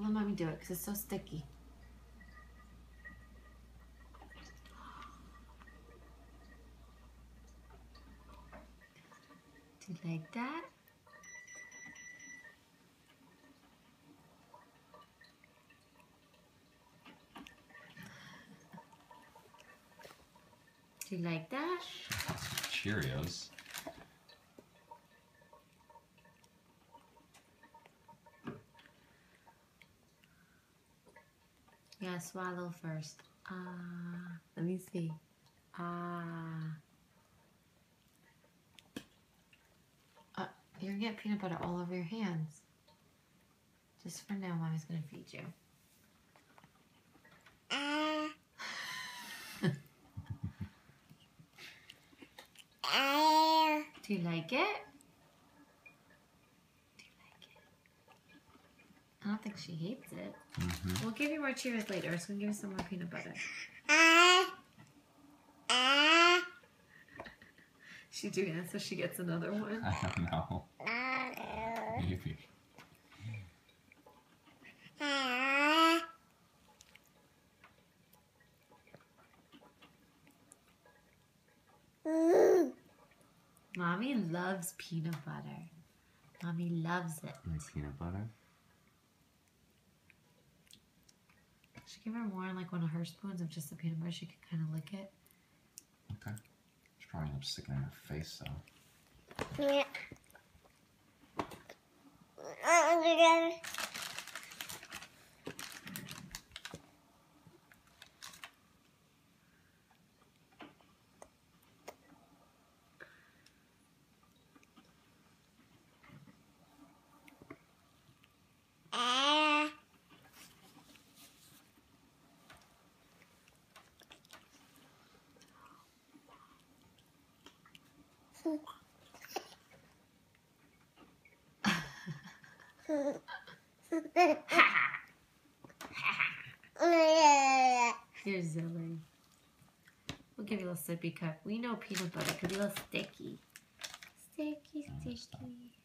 Let mommy do it because it's so sticky. Do you like that? Do you like that? Cheerios. Yeah, swallow first. Let me see. You're gonna get peanut butter all over your hands. Just for now, mommy's gonna feed you. Do you like it? Do you like it? I don't think she hates it. We'll give you more Cheerios later. So we'll give you some more peanut butter. She's doing it so she gets another one. I don't know. Maybe. Mommy loves peanut butter. Mommy loves it. And peanut butter? Should give her more on like one of her spoons of just the peanut butter. She could kind of lick it. Okay. She's probably end up sticking in her face though. Yeah. Here's Zilly. We'll give you a little sippy cup. We know peanut butter could be a little sticky. Sticky, sticky.